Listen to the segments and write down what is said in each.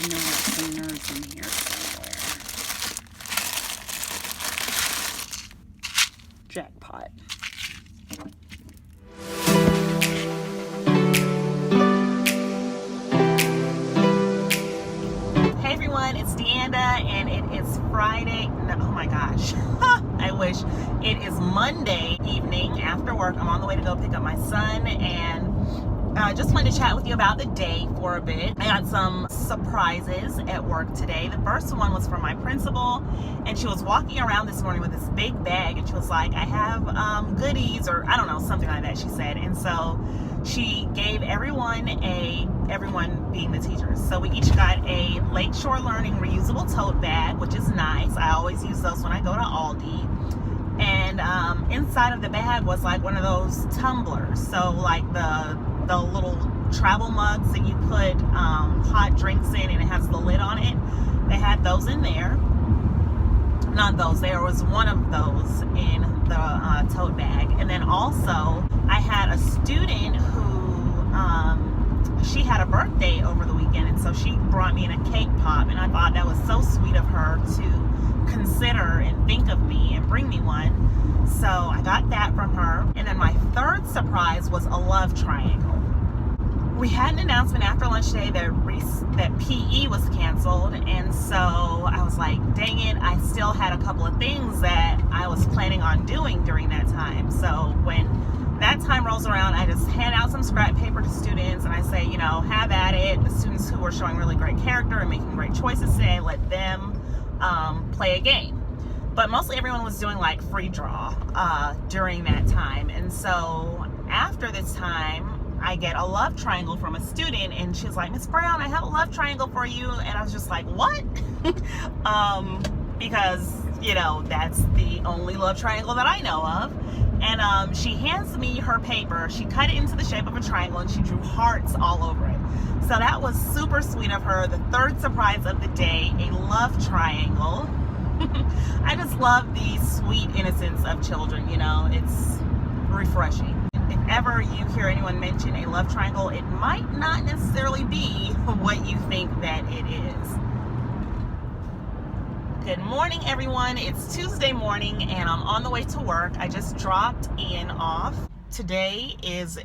know there's some nerds in here somewhere. Jackpot. Hey everyone, it's Deanda and it is Friday. No, oh my gosh. I wish. It is Monday evening after work. I'm on the way to go pick up my son, and I just wanted to chat with you about the day for a bit. I got some surprises at work today. The first one was from my principal, and she was walking around this morning with this big bag, and she was like, I have goodies, or I don't know, something like that, she said. And so she gave everyone being the teachers. So we each got a Lakeshore Learning reusable tote bag, which is nice. I always use those when I go to Aldi. And inside of the bag was like one of those tumblers. So like the little travel mugs that you put hot drinks in, and it has the lid on it. They had those in there. Not those. There was one of those in the tote bag. And then also I had a student who she had a birthday over the weekend, and so she brought me in a cake pop, and I thought that was so sweet of her to consider and think of me and bring me one. So I got that from her. And then my third surprise was a love triangle. We had an announcement after lunch today that PE was canceled, and so I was like, dang it, I still had a couple of things that I was planning on doing during that time. So when that time rolls around, I just hand out some scrap paper to students, and I say, you know, have at it. The students who were showing really great character and making great choices today, let them play a game. But mostly everyone was doing like free draw during that time. And so after this time, I get a love triangle from a student, and she's like, Miss Brown, I have a love triangle for you. And I was just like, what? Because, you know, that's the only love triangle that I know of. And she hands me her paper. She cut it into the shape of a triangle, and she drew hearts all over it. So that was super sweet of her. The third surprise of the day, a love triangle. I just love the sweet innocence of children, you know, it's refreshing. If ever you hear anyone mention a love triangle, it might not necessarily be what you think that it is. Good morning, everyone. It's Tuesday morning, and I'm on the way to work. I just dropped Ian off. Today is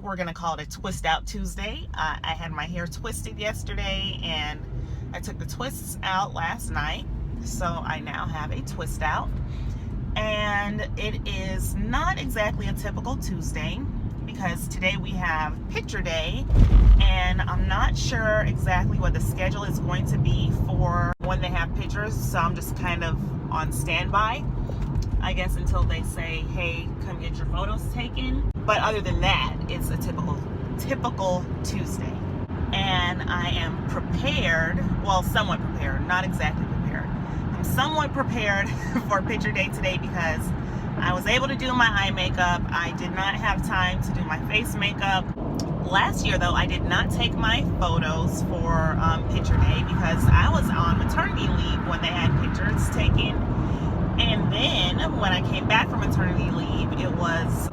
we're going to call it a twist out Tuesday. I had my hair twisted yesterday, and I took the twists out last night. So I now have a twist out, and it is not exactly a typical Tuesday because today we have picture day, and I'm not sure exactly what the schedule is going to be for when they have pictures, so I'm just kind of on standby, I guess, until they say, hey, come get your photos taken. But other than that, it's a typical Tuesday, and I am prepared, well, somewhat prepared, not exactly prepared. I'm somewhat prepared for picture day today because I was able to do my eye makeup. I did not have time to do my face makeup. Last year, though, I did not take my photos for picture day because I was on maternity leave when they had pictures taken. And then when I came back from maternity leave, it was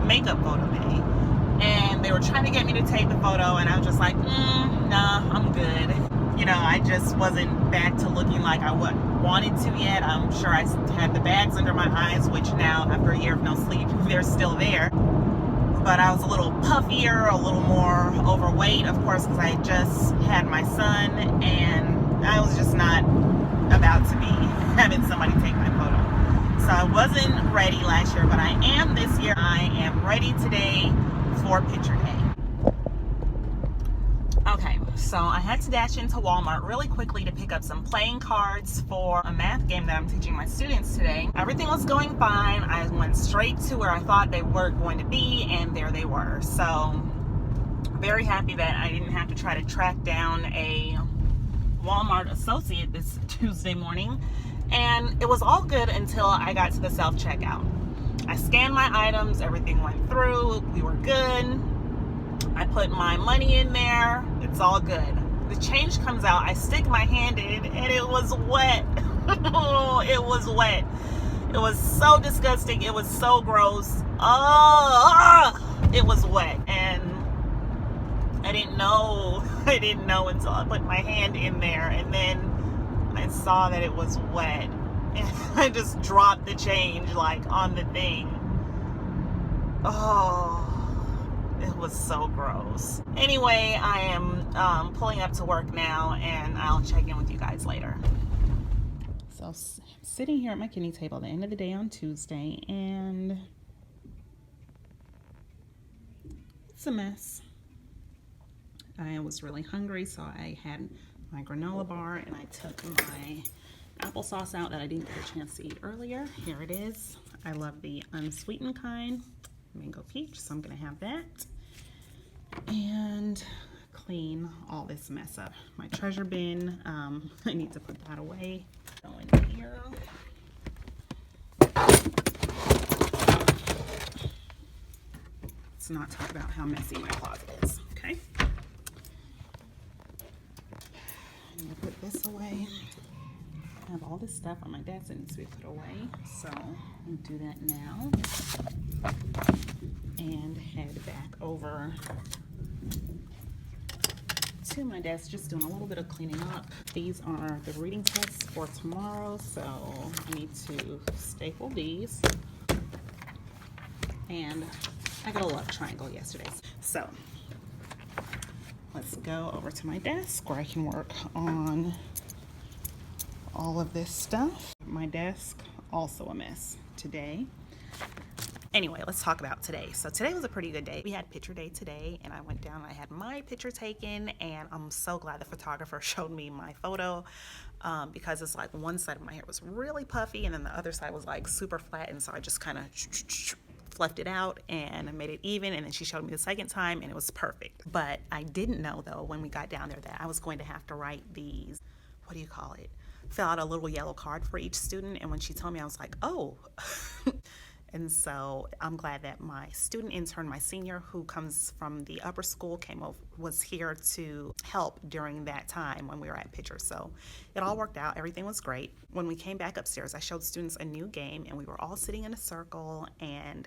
makeup photo day. And they were trying to get me to take the photo, and I was just like, nah, I'm good. You know, I just wasn't back to looking like I wanted to yet. I'm sure I had the bags under my eyes, which now, after a year of no sleep, they're still there. But I was a little puffier, a little more overweight, of course, because I just had my son, and I was just not about to be having somebody take my photo. So I wasn't ready last year, but I am this year. I am ready today for picture day. Okay, so I had to dash into Walmart really quickly to pick up some playing cards for a math game that I'm teaching my students today. Everything was going fine. I went straight to where I thought they were going to be, and there they were. So very happy that I didn't have to try to track down a Walmart associate this Tuesday morning. And it was all good until I got to the self-checkout. I scanned my items, everything went through, we were good. I put my money in there, it's all good. The change comes out, I stick my hand in, and it was wet. It was wet. It was so disgusting, it was so gross. It was wet, and I didn't know. I didn't know until I put my hand in there, and then I saw that it was wet, and I just dropped the change like on the thing. Oh, it was so gross. Anyway, I am pulling up to work now, and I'll check in with you guys later. So I'm sitting here at my kidney table at the end of the day on Tuesday, and it's a mess. I was really hungry, so I had my granola bar, and I took my applesauce out that I didn't get a chance to eat earlier. Here it is. I love the unsweetened kind, mango peach, so I'm gonna have that. And clean all this mess up. My treasure bin, I need to put that away. Go in here. Let's not talk about how messy my closet is, okay? I'm gonna put this away. I have all this stuff on my desk that needs to be put away, so I'll do that now. And head back over to my desk, just doing a little bit of cleaning up. These are the reading tests for tomorrow, so I need to staple these. And I got a love triangle yesterday. So let's go over to my desk where I can work on all of this stuff. My desk, also a mess today. Anyway, let's talk about today. So today was a pretty good day. We had picture day today, and I went down and I had my picture taken, and I'm so glad the photographer showed me my photo because it's like one side of my hair was really puffy and then the other side was like super flat, and so I just kind of fluffed it out and I made it even, and then she showed me the second time and it was perfect. But I didn't know though when we got down there that I was going to have to write these, what do you call it? Fill out a little yellow card for each student, and when she told me I was like, oh. And so I'm glad that my student intern, my senior, who comes from the upper school, was here to help during that time when we were at picture. So it all worked out. Everything was great. When we came back upstairs, I showed students a new game, and we were all sitting in a circle, and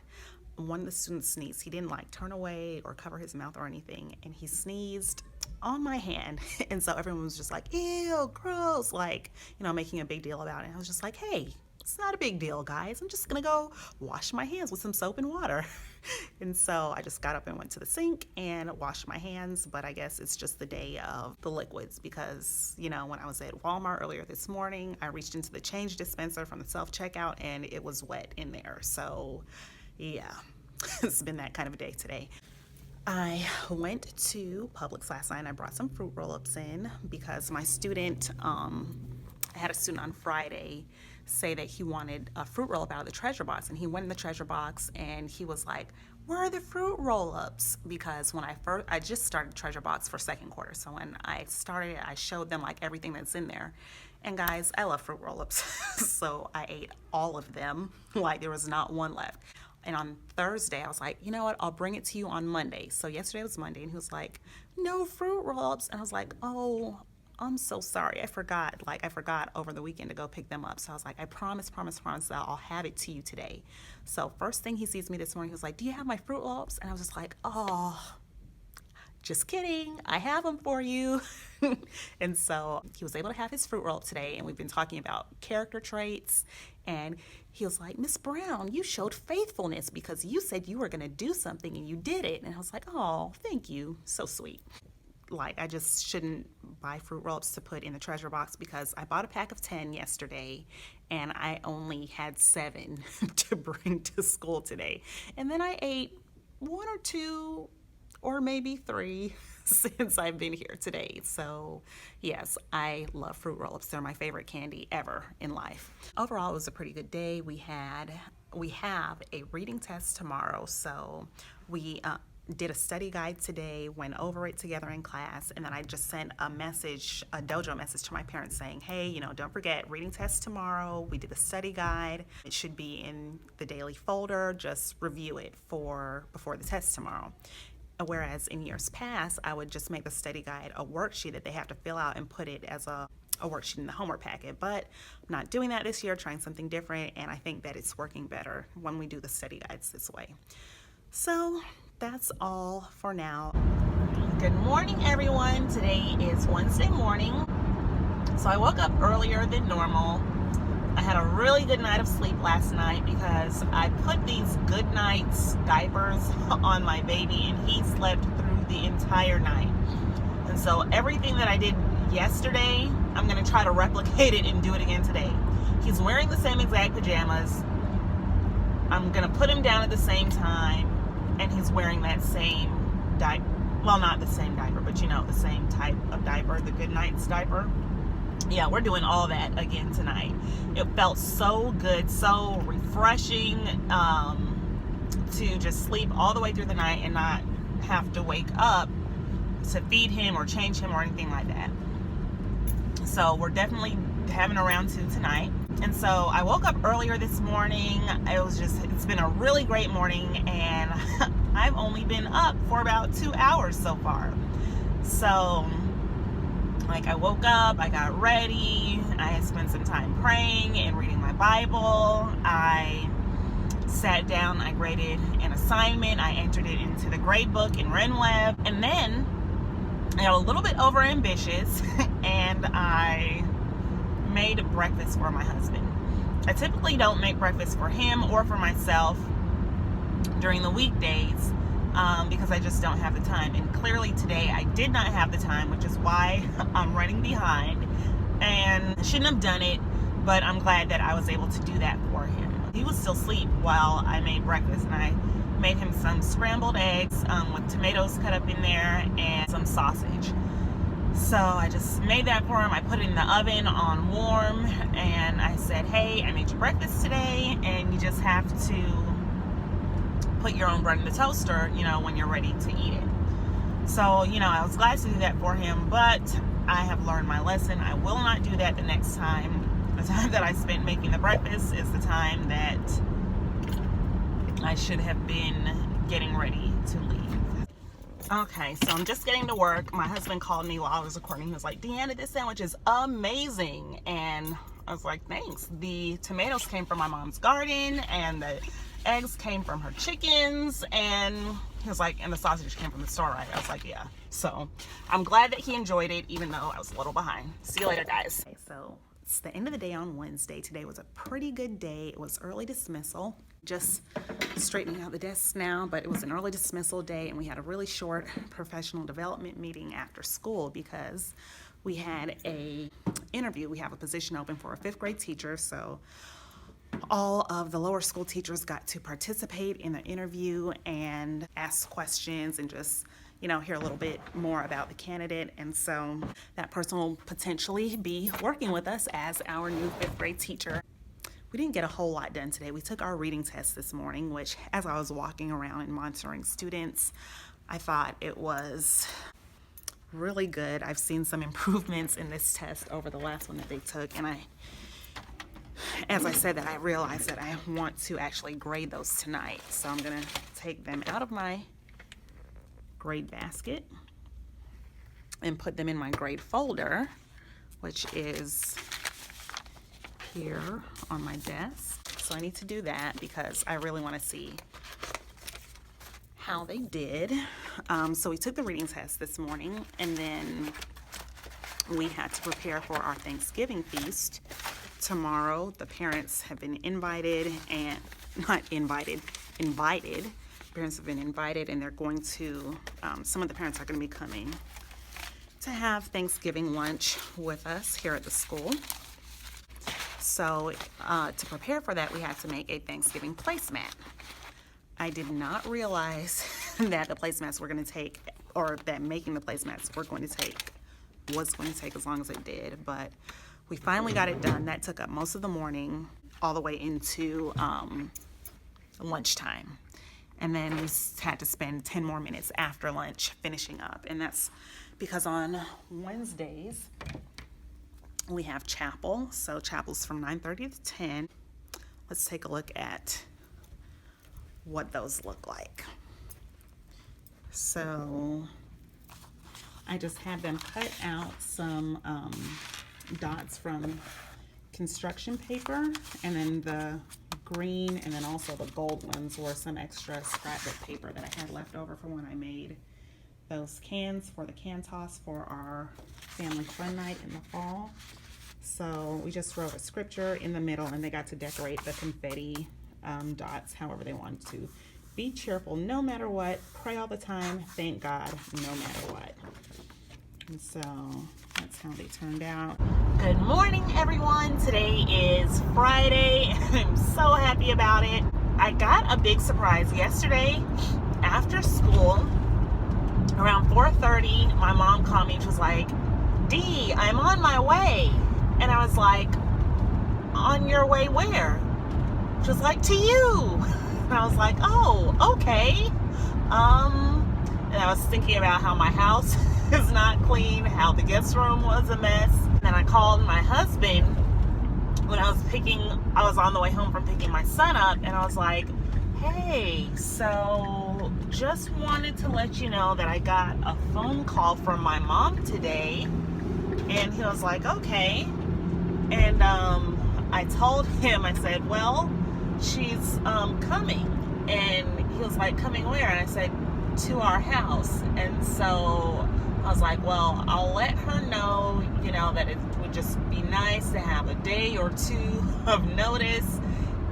one of the students sneezed. He didn't like turn away or cover his mouth or anything, and he sneezed on my hand. And so everyone was just like, ew, gross, like, you know, making a big deal about it. And I was just like, hey, it's not a big deal, guys. I'm just gonna go wash my hands with some soap and water. And so I just got up and went to the sink and washed my hands, but I guess it's just the day of the liquids because, you know, when I was at Walmart earlier this morning, I reached into the change dispenser from the self-checkout and it was wet in there. So yeah, it's been that kind of a day today. I went to Publix last night and I brought some fruit roll-ups in because my student, I had a student on Friday say that he wanted a fruit roll-up out of the treasure box, and he went in the treasure box and he was like, where are the fruit roll-ups? Because when I just started treasure box for second quarter, so when I started I showed them like everything that's in there. And guys, I love fruit roll-ups. So I ate all of them, like there was not one left. And on Thursday I was like, you know what, I'll bring it to you on Monday. So yesterday was Monday and he was like, no fruit roll-ups, and I was like, oh, I'm so sorry. I forgot over the weekend to go pick them up. So I was like, I promise that I'll have it to you today. So first thing he sees me this morning, he was like, do you have my fruit roll-ups? And I was just like, oh, just kidding. I have them for you. And so he was able to have his fruit roll-up today. And we've been talking about character traits. And he was like, Miss Brown, you showed faithfulness because you said you were going to do something and you did it. And I was like, oh, thank you. So sweet. Like, I just shouldn't buy fruit roll-ups to put in the treasure box because I bought a pack of 10 yesterday and I only had 7 to bring to school today. And then I ate 1 or 2 or maybe 3 since I've been here today. So yes, I love fruit roll-ups. They're my favorite candy ever in life. Overall, it was a pretty good day. We have a reading test tomorrow. So we did a study guide today, went over it together in class, and then I just sent a dojo message to my parents saying, hey, you know, don't forget, reading test tomorrow. We did a study guide. It should be in the daily folder. Just review it before the test tomorrow. Whereas in years past, I would just make the study guide a worksheet that they have to fill out and put it as a worksheet in the homework packet. But I'm not doing that this year, trying something different, and I think that it's working better when we do the study guides this way. So that's all for now. Good morning, everyone. Today is Wednesday morning. So I woke up earlier than normal. I had a really good night of sleep last night because I put these good nights diapers on my baby and he slept through the entire night. And so everything that I did yesterday, I'm going to try to replicate it and do it again today. He's wearing the same exact pajamas. I'm going to put him down at the same time, and he's wearing that same diaper. Well, not the same diaper, but you know, the same type of diaper, the Good Nights diaper. Yeah, we're doing all that again tonight. It felt so good, so refreshing to just sleep all the way through the night and not have to wake up to feed him or change him or anything like that. So we're definitely having a round 2 tonight. And so I woke up earlier this morning. It's been a really great morning, and I've only been up for about 2 hours so far. So I woke up, I got ready, I spent some time praying and reading my Bible. I sat down, I graded an assignment, I entered it into the grade book in RenWeb, and then I got a little bit over ambitious and I made breakfast for my husband. I typically don't make breakfast for him or for myself during the weekdays because I just don't have the time. And clearly today I did not have the time, which is why I'm running behind and I shouldn't have done it, but I'm glad that I was able to do that for him. He was still asleep while I made breakfast, and I made him some scrambled eggs with tomatoes cut up in there and some sausage. So I just made that for him. I put it in the oven on warm, and I said, hey, I made you breakfast today, and you just have to put your own bread in the toaster, when you're ready to eat it. So, I was glad to do that for him, but I have learned my lesson. I will not do that the next time. The time that I spent making the breakfast is the time that I should have been getting ready to leave. Okay, so I'm just getting to work. My husband called me while I was recording. He was like, Deanna, this sandwich is amazing. And I was like, thanks. The tomatoes came from my mom's garden, and the eggs came from her chickens, and he was like, and the sausage came from the store, right? I was like, yeah. So I'm glad that he enjoyed it, even though I was a little behind. See you later, guys. Okay, so it's the end of the day on Wednesday. Today was a pretty good day. It was early dismissal. Just straightening out the desks now, but it was an early dismissal day, and we had a really short professional development meeting after school because we had a interview. We have a position open for a 5th grade teacher, so all of the lower school teachers got to participate in the interview and ask questions and just hear a little bit more about the candidate. And so that person will potentially be working with us as our new 5th grade teacher. We didn't get a whole lot done today. We took our reading test this morning, which as I was walking around and monitoring students, I thought it was really good. I've seen some improvements in this test over the last one that they took, and as I said that, I realized that I want to actually grade those tonight. So I'm gonna take them out of my grade basket and put them in my grade folder, which is here on my desk. So I need to do that because I really want to see how they did. So we took the reading test this morning, and then we had to prepare for our Thanksgiving feast tomorrow. The parents have been invited. Parents have been invited, and they're going to, some of the parents are going to be coming to have Thanksgiving lunch with us here at the school. So to prepare for that, we had to make a Thanksgiving placemat. I did not realize that the placemats were going to take, or that making the placemats was going to take as long as it did, but we finally got it done. That took up most of the morning, all the way into lunchtime. And then we had to spend 10 more minutes after lunch finishing up. And that's because on Wednesdays, we have chapel. So chapel's from 9:30 to 10. Let's take a look at what those look like. So I just had them cut out some dots from construction paper, and then the green and then also the gold ones were some extra scrapbook paper that I had left over from when I made those cans for the can toss for our family fun night in the fall. So we just wrote a scripture in the middle, and they got to decorate the confetti dots however they wanted to. Be cheerful no matter what. Pray all the time. Thank God no matter what. And so that's how they turned out. Good morning, everyone. Today is Friday, and I'm so happy about it. I got a big surprise yesterday after school. Around 4:30, my mom called me. She was like, "Dee, I'm on my way." And I was like, "On your way where?" She was like, "To you." And I was like, "Oh, okay." And I was thinking about how my house is not clean, how the guest room was a mess. And then I called my husband when I was on the way home from picking my son up, and I was like, "Hey, so just wanted to let you know that I got a phone call from my mom today." And he was like, "Okay." And I told him, I said, "Well, she's coming." And he was like, "Coming where?" And I said, "To our house." And so I was like, "Well, I'll let her know, that it would just be nice to have a day or two of notice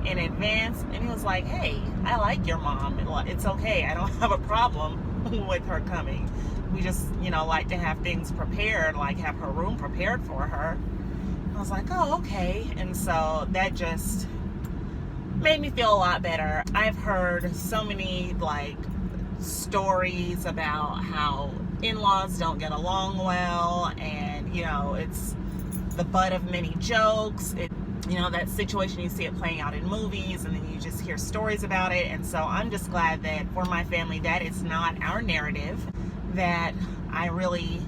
in advance." And he was like, "Hey, I like your mom. It's okay. I don't have a problem with her coming. We just, like to have things prepared, like have her room prepared for her." I was like, "Oh, okay." And so that just made me feel a lot better. I've heard so many stories about how in-laws don't get along well, and it's the butt of many jokes. That situation, you see it playing out in movies, and then you just hear stories about it. And so I'm just glad that for my family, that is not our narrative, that I really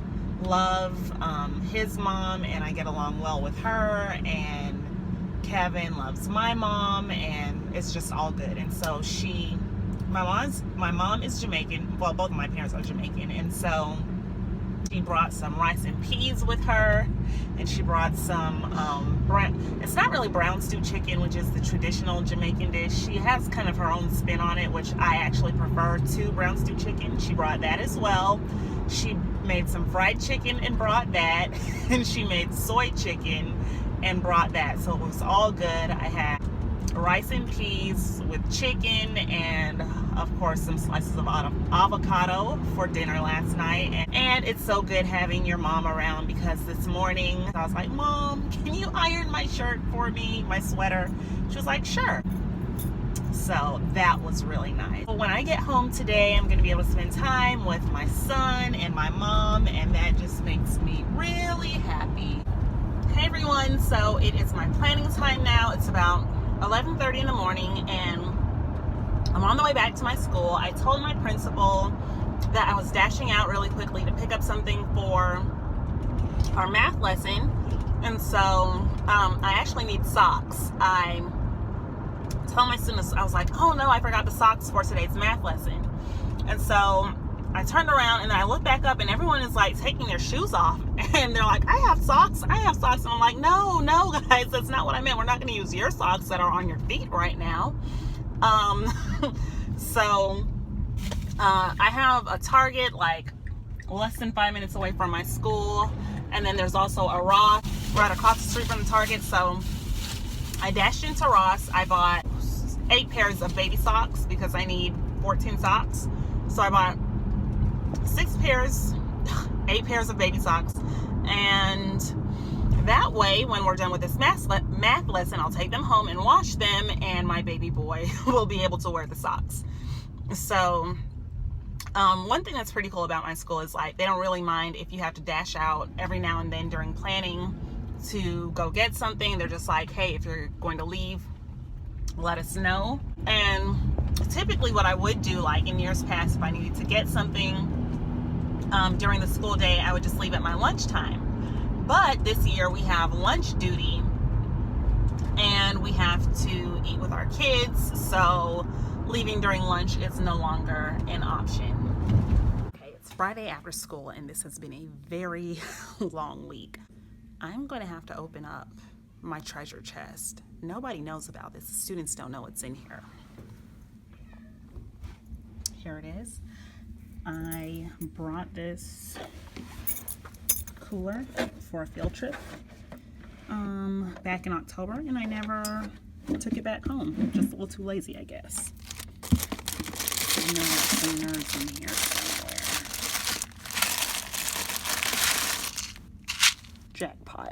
love his mom, and I get along well with her, and Kevin loves my mom, and it's just all good. And so my mom is Jamaican. Well, both of my parents are Jamaican, and so she brought some rice and peas with her, and she brought some it's not really brown stew chicken, which is the traditional Jamaican dish. She has kind of her own spin on it, which I actually prefer to brown stew chicken. She brought that as well. She made some fried chicken and brought that, and she made soy chicken and brought that. So it was all good. I had rice and peas with chicken, and of course some slices of avocado for dinner last night. And it's so good having your mom around, because this morning I was like, "Mom, can you iron my shirt for me, my sweater?" She was like, "Sure." So that was really nice. When I get home today, I'm going to be able to spend time with my son and my mom, and that just makes me really happy. Hey everyone, so it is my planning time now. It's about 11:30 in the morning, and I'm on the way back to my school. I told my principal that I was dashing out really quickly to pick up something for our math lesson, and so I actually need socks. I told my students, I was like, "Oh no, I forgot the socks for today's math lesson." And so I turned around and I looked back up, and everyone is taking their shoes off, and they're like, I have socks. And I'm like, no guys, that's not what I meant. We're not going to use your socks that are on your feet right now. So I have a Target less than 5 minutes away from my school, and then there's also a Ross right across the street from the Target. So I dashed into Ross. I bought 8 pairs of baby socks because I need 14 socks. So I bought 8 pairs of baby socks, and that way when we're done with this math lesson, I'll take them home and wash them, and my baby boy will be able to wear the socks. So one thing that's pretty cool about my school is they don't really mind if you have to dash out every now and then during planning to go get something. They're just like, "Hey, if you're going to leave, let us know." And typically what I would do in years past, if I needed to get something during the school day, I would just leave at my lunchtime. But this year we have lunch duty, and we have to eat with our kids, so leaving during lunch is no longer an option. Okay, it's Friday after school, and this has been a very long week. I'm going to have to open up my treasure chest. Nobody knows about this. The students don't know what's in here. Here it is. I brought this cooler for a field trip back in October, and I never took it back home. Just a little too lazy, I guess. I know there's some nerds in here somewhere. Jackpot.